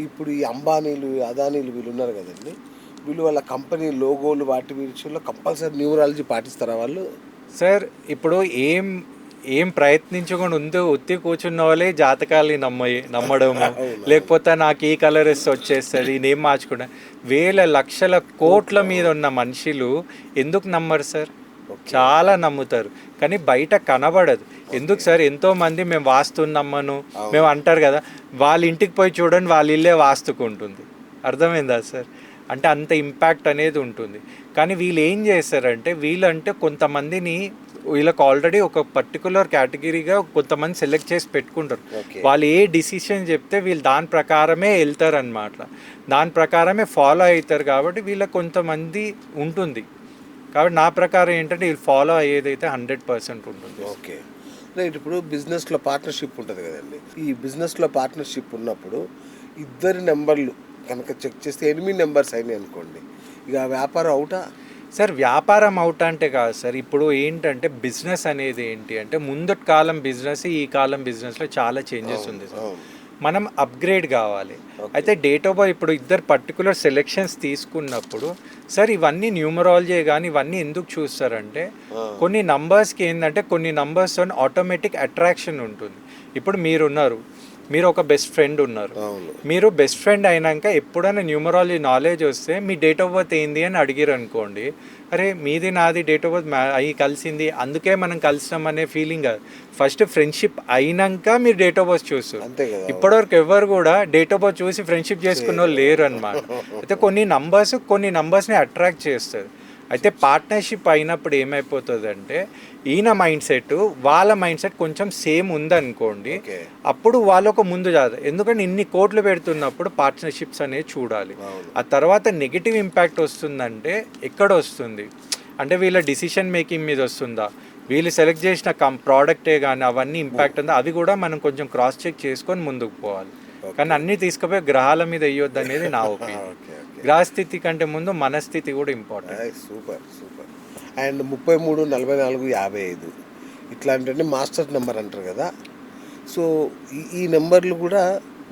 ఇప్పుడు ఈ అంబానీలు, అదానీలు వీళ్ళు ఉన్నారు కదండీ! వీళ్ళు వాళ్ళ కంపెనీ లోగోలు వాటి విషయంలో కంపల్సరీ న్యూమరాలజీ పాటిస్తారా వాళ్ళు? సార్ ఇప్పుడు ఏం ఏం ప్రయత్నించకుండా ఉందో ఉత్తి కూర్చున్న వాళ్ళే జాతకాలని నమ్మడము, అవును. లేకపోతే నాకు ఈ కలర్ వేస్తే వచ్చేస్తుంది నేమ్ మార్చుకుంటా. వేల లక్షల కోట్ల మీద ఉన్న మనుషులు ఎందుకు నమ్మరు సార్? చాలా నమ్ముతారు, కానీ బయట కనబడదు. ఎందుకు సార్? ఎంతోమంది మేము వాస్తు నమ్మను మేము అంటారు కదా, వాళ్ళ ఇంటికి పోయి చూడండి, వాళ్ళ ఇల్లే వాస్తుకుంటుంది. అర్థమైందా సార్? అంటే అంత ఇంపాక్ట్ అనేది ఉంటుంది. కానీ వీళ్ళు ఏం చేస్తారంటే, వీళ్ళంటే కొంతమందిని వీళ్ళకి ఆల్రెడీ ఒక పర్టికులర్ కేటగిరీగా కొంతమంది సెలెక్ట్ చేసి పెట్టుకుంటారు. వాళ్ళు ఏ డిసిషన్ చెప్తే వీళ్ళు దాని ప్రకారమే వెళ్తారు అనమాట, దాని ప్రకారమే ఫాలో అవుతారు. కాబట్టి వీళ్ళకి కొంతమంది ఉంటుంది. కాబట్టి నా ప్రకారం ఏంటంటే వీళ్ళు ఫాలో అయ్యేదైతే 100% ఉంటుంది. Okay, right. ఇప్పుడు బిజినెస్లో పార్ట్నర్షిప్ ఉంటుంది కదండి. ఈ బిజినెస్లో పార్ట్నర్షిప్ ఉన్నప్పుడు ఇద్దరి నెంబర్లు కనుక చెక్ చేస్తే 8 నెంబర్స్ అయినాయి అనుకోండి, ఇక వ్యాపారం అవుటా? సార్ వ్యాపారం అవుట్ అంటే కాదు సార్. ఇప్పుడు ఏంటంటే బిజినెస్ అనేది ఏంటి అంటే, ముందటి కాలం బిజినెస్ ఈ కాలం బిజినెస్లో చాలా చేంజెస్ ఉంది సార్. మనం అప్గ్రేడ్ కావాలి. అయితే డేట్ ఆఫ్ బర్త్ ఇప్పుడు ఇద్దరు పర్టికులర్ సెలెక్షన్స్ తీసుకున్నప్పుడు సార్ ఇవన్నీ న్యూమరాలజీ, కానీ ఇవన్నీ ఎందుకు చూస్తారంటే, కొన్ని నంబర్స్కి ఏంటంటే కొన్ని నంబర్స్ ఆటోమేటిక్ అట్రాక్షన్ ఉంటుంది. ఇప్పుడు మీరున్నారు, మీరు ఒక బెస్ట్ ఫ్రెండ్ ఉన్నారు, మీరు బెస్ట్ ఫ్రెండ్ అయినాక ఎప్పుడైనా న్యూమరాలజీ నాలెడ్జ్ వస్తే మీ డేట్ ఆఫ్ బర్త్ ఏంది అని అడిగారు అనుకోండి, అరే మీది నాది డేట్ ఆఫ్ బర్త్ అయ్యి కలిసింది అందుకే మనం కలిసినాం అనే ఫీలింగ్ కాదు. ఫస్ట్ ఫ్రెండ్షిప్ అయినాక మీరు డేట్ ఆఫ్ బర్త్ చూస్తారు. ఇప్పటివరకు ఎవరు కూడా డేట్ ఆఫ్ బర్త్ చూసి ఫ్రెండ్షిప్ చేసుకున్న వాళ్ళు లేరు అనమాట. అయితే కొన్ని నంబర్స్ని అట్రాక్ట్ చేస్తుంది. అయితే పార్ట్నర్షిప్ అయినప్పుడు ఏమైపోతుంది అంటే, ఈయన మైండ్ సెట్ వాళ్ళ మైండ్ సెట్ కొంచెం సేమ్ ఉందనుకోండి, అప్పుడు వాళ్ళు ఒక ముందు జాగ్రత్త. ఎందుకంటే ఇన్ని కోట్లు పెడుతున్నప్పుడు పార్ట్నర్షిప్స్ అనేది చూడాలి. ఆ తర్వాత నెగిటివ్ ఇంపాక్ట్ వస్తుందంటే ఎక్కడ వస్తుంది అంటే, వీళ్ళ డిసిషన్ మేకింగ్ మీద వస్తుందా, వీళ్ళు సెలెక్ట్ చేసిన ప్రోడక్టే కానీ అవన్నీ ఇంపాక్ట్ ఉందా, అవి కూడా మనం కొంచెం క్రాస్ చెక్ చేసుకొని ముందుకు పోవాలి. కానీ అన్నీ తీసుకుపోయి గ్రహాల మీద వేయొద్దు అనేది నా ఒపీనియన్. గ్రహస్థితి కంటే ముందు మనస్థితి కూడా ఇంపార్టెంట్. Super super. అండ్ 33, 44, 55 ఇట్లాంటి మాస్టర్ నెంబర్ అంటారు కదా. సో ఈ నెంబర్లు కూడా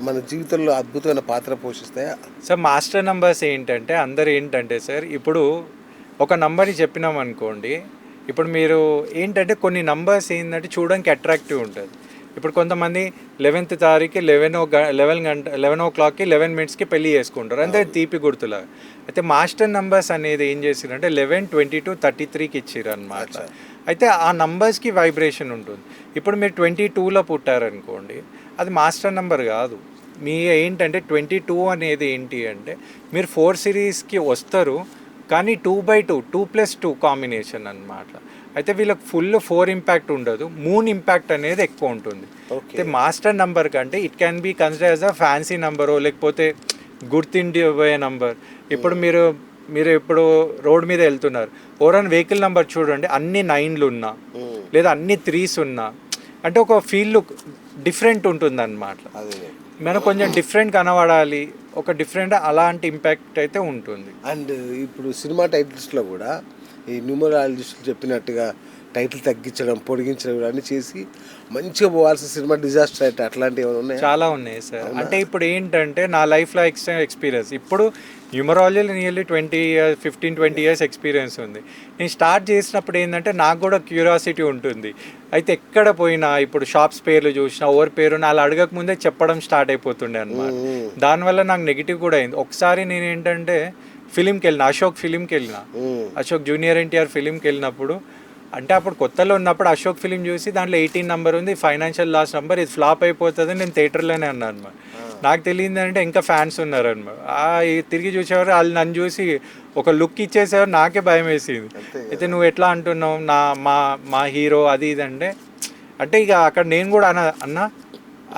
మన జీవితంలో అద్భుతమైన పాత్ర పోషిస్తాయా సార్? మాస్టర్ నెంబర్స్ ఏంటంటే అందరు ఏంటంటే సార్, ఇప్పుడు ఒక నెంబర్ని చెప్పినాం అనుకోండి, ఇప్పుడు మీరు ఏంటంటే కొన్ని నంబర్స్ ఏంటంటే చూడడానికి అట్రాక్టివ్ ఉంటుంది. ఇప్పుడు కొంతమంది 11th తారీఖు 11 o'clockకి 11 minutesకి పెళ్లి చేసుకుంటారు, అంటే తీపి గుర్తులాగా. అయితే మాస్టర్ నంబర్స్ అనేది ఏం చేసిరంటే 11, 22, 33కి ఇచ్చిర్రు అనమాట. అయితే ఆ నంబర్స్కి వైబ్రేషన్ ఉంటుంది. ఇప్పుడు మీరు 22లో పుట్టారనుకోండి, అది మాస్టర్ నంబర్ కాదు. మీ ఏంటంటే 22 అనేది ఏంటి అంటే, మీరు 4 సిరీస్కి వస్తారు, కానీ 2/2 2+2 కాంబినేషన్ అనమాట. అయితే వీళ్ళకి ఫుల్ 4 ఇంపాక్ట్ ఉండదు, మూన్ ఇంపాక్ట్ అనేది ఎక్కువ ఉంటుంది. అయితే మాస్టర్ నంబర్ కంటే it can be consider as a fancy number, లేకపోతే గుర్తిండిపోయే నంబర్. ఇప్పుడు మీరు ఇప్పుడు రోడ్ మీద వెళ్తున్నారు, ఓరన్ వెహికల్ నెంబర్ చూడండి, అన్ని 9లు ఉన్నా లేదా అన్ని 3s ఉన్నా, అంటే ఒక ఫీల్ డిఫరెంట్ ఉంటుంది అనమాట. మనం కొంచెం డిఫరెంట్ కనబడాలి, ఒక డిఫరెంట్ అలాంటి ఇంపాక్ట్ అయితే ఉంటుంది. అండ్ ఇప్పుడు సినిమా టైటిల్స్లో కూడా ఈ న్యూమరాలజిస్టులు చెప్పినట్టుగా టైటిల్ తగ్గించడం, పొడిగించడం అన్నీ చేసి మంచిగా పోవాల్సిన సినిమా డిజాస్టర్ అయితే అట్లాంటివి ఏమైనా ఉన్నాయి? చాలా ఉన్నాయి సార్. అంటే ఇప్పుడు ఏంటంటే నా లైఫ్లో ఎక్స్పీరియన్స్, ఇప్పుడు న్యూమరాలజీలో నియర్లీ 15-20 years ఎక్స్పీరియన్స్ ఉంది. నేను స్టార్ట్ చేసినప్పుడు ఏంటంటే నాకు కూడా క్యూరియాసిటీ ఉంటుంది. అయితే ఎక్కడ పోయినా ఇప్పుడు షాప్స్ పేర్లు చూసినా, ఓవర్ పేరు అలా అడగక ముందే చెప్పడం స్టార్ట్ అయిపోతుండే అనమాట. దానివల్ల నాకు నెగిటివ్ కూడా అయింది. ఒకసారి నేను ఏంటంటే ఫిలింకి వెళ్ళిన, అశోక్ ఫిలింకి వెళ్ళిన, అశోక్ జూనియర్ ఎన్టీఆర్ ఫిలింకి వెళ్ళినప్పుడు, అంటే అప్పుడు కొత్తలో ఉన్నప్పుడు అశోక్ ఫిలిం చూసి దాంట్లో 18 నెంబర్ ఉంది, ఫైనాన్షియల్ లాస్ నెంబర్, ఇది ఫ్లాప్ అయిపోతుంది నేను థియేటర్లోనే అన్నాను అనమాట. నాకు తెలియదు అంటే ఇంకా ఫ్యాన్స్ ఉన్నారనమాట. తిరిగి చూసేవారు, వాళ్ళు నన్ను చూసి ఒక లుక్ ఇచ్చేసేవారు, నాకే భయం వేసింది. అయితే నువ్వు ఎట్లా అంటున్నావు మా హీరో అది ఇది అంటే ఇక అక్కడ నేను కూడా అన్నా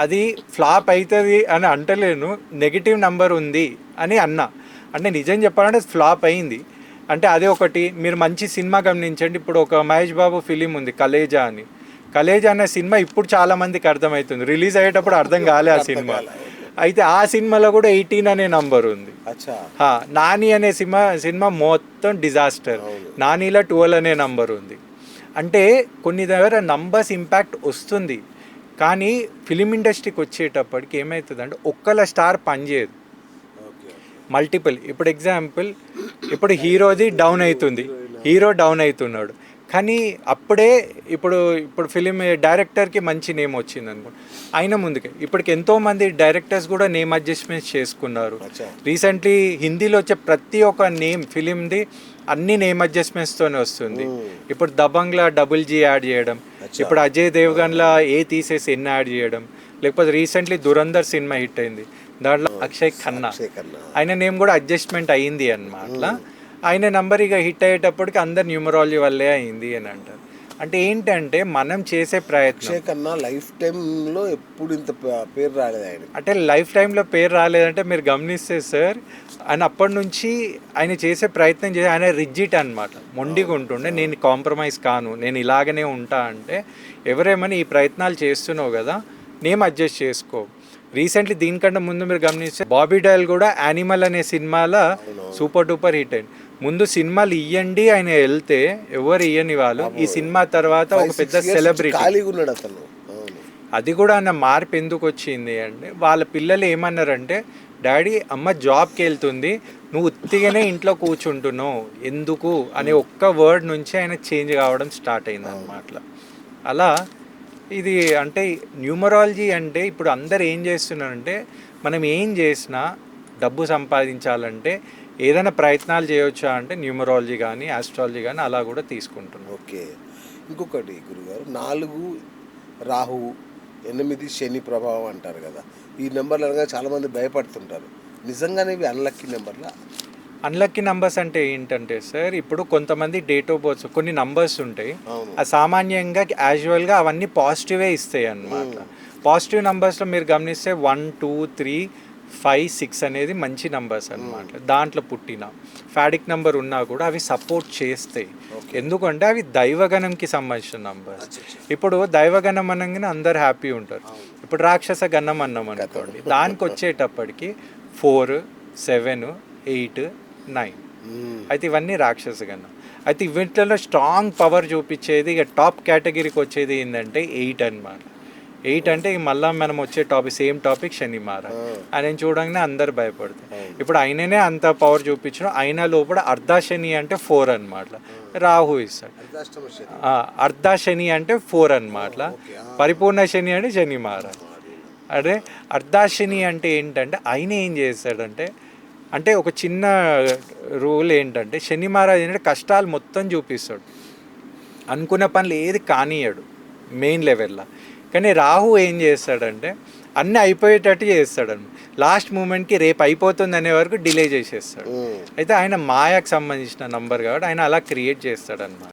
అది ఫ్లాప్ అవుతుంది అని అంటలేను, నెగిటివ్ నెంబర్ ఉంది అని అన్నా. అంటే నిజం చెప్పాలంటే ఫ్లాప్ అయింది. అంటే అదే ఒకటి. మీరు మంచి సినిమా గమనించండి, ఇప్పుడు ఒక మహేష్ బాబు ఫిలిం ఉంది కలేజా అని. కలేజా అనే సినిమా ఇప్పుడు చాలామందికి అర్థమవుతుంది, రిలీజ్ అయ్యేటప్పుడు అర్థం కాలే ఆ సినిమా. అయితే ఆ సినిమాలో కూడా 18 అనే నంబర్ ఉంది. నాని అనే సినిమా మొత్తం డిజాస్టర్, నానిలో 12 అనే నంబర్ ఉంది. అంటే కొన్ని దగ్గర నంబర్స్ ఇంపాక్ట్ వస్తుంది, కానీ ఫిలిం ఇండస్ట్రీకి వచ్చేటప్పటికి ఏమవుతుంది అంటే ఒక్కల స్టార్ పనిచేయదు. మల్టిపుల్. ఇప్పుడు ఎగ్జాంపుల్, ఇప్పుడు హీరోది డౌన్ అవుతుంది, హీరో డౌన్ అవుతున్నాడు, కానీ అప్పుడే ఇప్పుడు ఇప్పుడు ఫిలిం డైరెక్టర్కి మంచి నేమ్ వచ్చింది అనుకో, ఆయన ముందుకే ఇప్పటికి ఎంతోమంది డైరెక్టర్స్ కూడా నేమ్ అడ్జస్ట్మెంట్స్ చేసుకున్నారు. రీసెంట్లీ హిందీలో వచ్చే ప్రతి ఒక్క నేమ్ ఫిలింది అన్ని నేమ్ అడ్జస్ట్మెంట్స్తోనే వస్తుంది. ఇప్పుడు దబంగ్లా డబుల్ జీ యాడ్ చేయడం, ఇప్పుడు అజయ్ దేవ్గన్లా ఏ తీసేసి ఎన్ని యాడ్ చేయడం, లేకపోతే రీసెంట్లీ దురంధర్ సినిమా హిట్ అయింది, దాంట్లో అక్షయ్ ఖన్నా ఆయన నేమ్ కూడా అడ్జస్ట్మెంట్ అయ్యింది అన్నమాట. ఆయన నంబర్ ఇక హిట్ అయ్యేటప్పటికి అందరు న్యూమరాలజీ వల్లే అయింది అని అంటారు. అంటే ఏంటంటే మనం చేసే ప్రయత్నం కన్నా లైఫ్ టైంలో ఎప్పుడు ఇంత పేరు రాలేదు ఆయన. అంటే లైఫ్ టైంలో పేరు రాలేదంటే మీరు గమనిస్తే సార్, ఆయన అప్పటి నుంచి ఆయన చేసే ప్రయత్నం చేసి ఆయన రిజిట్ అనమాట, మొండిగా ఉంటుండే, నేను కాంప్రమైజ్ కాను, నేను ఇలాగనే ఉంటా అంటే, ఎవరేమని ఈ ప్రయత్నాలు చేస్తున్నావు కదా నేమ్ అడ్జస్ట్ చేసుకో. రీసెంట్లీ దీనికంటే ముందు మీరు గమనిస్తే బాబీ డయల్ కూడా యానిమల్ అనే సినిమాలో సూపర్ డూపర్ హిట్ అయింది. ముందు సినిమాలు ఇయ్యండి ఆయన వెళ్తే ఎవరు ఇయ్యని వాళ్ళు, ఈ సినిమా తర్వాత ఒక పెద్ద సెలబ్రిటీ. అది కూడా ఆయన మార్పు ఎందుకు వచ్చింది అంటే, వాళ్ళ పిల్లలు ఏమన్నారంటే, డాడీ అమ్మ జాబ్కి వెళ్తుంది, నువ్వు ఉత్తిగానే ఇంట్లో కూర్చుంటున్నావు ఎందుకు అనే ఒక్క వర్డ్ నుంచి ఆయన చేంజ్ కావడం స్టార్ట్ అయింది అన్నమాట. అలా ఇది అంటే న్యూమరాలజీ అంటే ఇప్పుడు అందరు ఏం చేస్తున్నారంటే, మనం ఏం చేసినా డబ్బు సంపాదించాలంటే ఏదైనా ప్రయత్నాలు చేయవచ్చా అంటే న్యూమరాలజీ కానీ ఆస్ట్రాలజీ కానీ అలా కూడా తీసుకుంటున్నాం. ఓకే, ఇంకొకటి గురుగారు, 4 రాహు, 8 శని ప్రభావం అంటారు కదా, ఈ నెంబర్లు అనగా చాలామంది భయపడుతుంటారు. నిజంగానే ఇవి అన్లక్కీ నెంబర్లా? అన్లక్కీ నంబర్స్ అంటే ఏంటంటే సార్, ఇప్పుడు కొంతమంది డేట్ ఆఫ్ బర్త్ కొన్ని నంబర్స్ ఉంటాయి, అది సామాన్యంగా యాజువల్గా అవన్నీ పాజిటివే ఇస్తాయి అన్నమాట. పాజిటివ్ నంబర్స్లో మీరు గమనిస్తే 1, 2, 3, 5, 6 అనేది మంచి నంబర్స్ అన్నమాట. దాంట్లో పుట్టిన ఫ్యాడిక్ నెంబర్ ఉన్నా కూడా అవి సపోర్ట్ చేస్తాయి, ఎందుకంటే అవి దైవగణంకి సంబంధించిన నంబర్స్. ఇప్పుడు దైవగణం అనగానే అందరు హ్యాపీ ఉంటారు. ఇప్పుడు రాక్షస గణం అన్నాం అనుకోండి, దానికి వచ్చేటప్పటికి 4, 7, 8, 9 అయితే ఇవన్నీ రాక్షస గణం. అయితే వీటిలో స్ట్రాంగ్ పవర్ చూపించేది ఇక టాప్ కేటగిరీకి వచ్చేది ఏంటంటే 8 అన్నమాట. 8 అంటే మళ్ళీ మనం వచ్చే సేమ్ టాపిక్ శని మహారాజ్. ఆయన చూడంగానే అందరు భయపడతారు. ఇప్పుడు ఆయననే అంత పవర్ చూపించడం, ఆయన లోపల అర్ధాశని అంటే 4 అన్నమాట, రాహు ఇస్తాడు. అర్ధాశని అంటే 4 అన్నమాట, పరిపూర్ణ శని అంటే శని మహారాజ్. అదే అర్ధాశని అంటే ఏంటంటే ఆయన ఏం చేస్తాడంటే, అంటే ఒక చిన్న రూల్ ఏంటంటే, శని మహారాజ్ ఏంటంటే కష్టాలు మొత్తం చూపిస్తాడు, అనుకున్న పనులు ఏది కానియడు మెయిన్ లెవెల్లో. కానీ రాహు ఏం చేస్తాడంటే అన్నీ అయిపోయేటట్టు చేస్తాడన్నమాట, లాస్ట్ మూమెంట్కి రేపు అయిపోతుంది అనే వరకు డిలే చేసేస్తాడు. అయితే ఆయన మాయకు సంబంధించిన నంబర్ కాబట్టి ఆయన అలా క్రియేట్ చేస్తాడన్నమాట.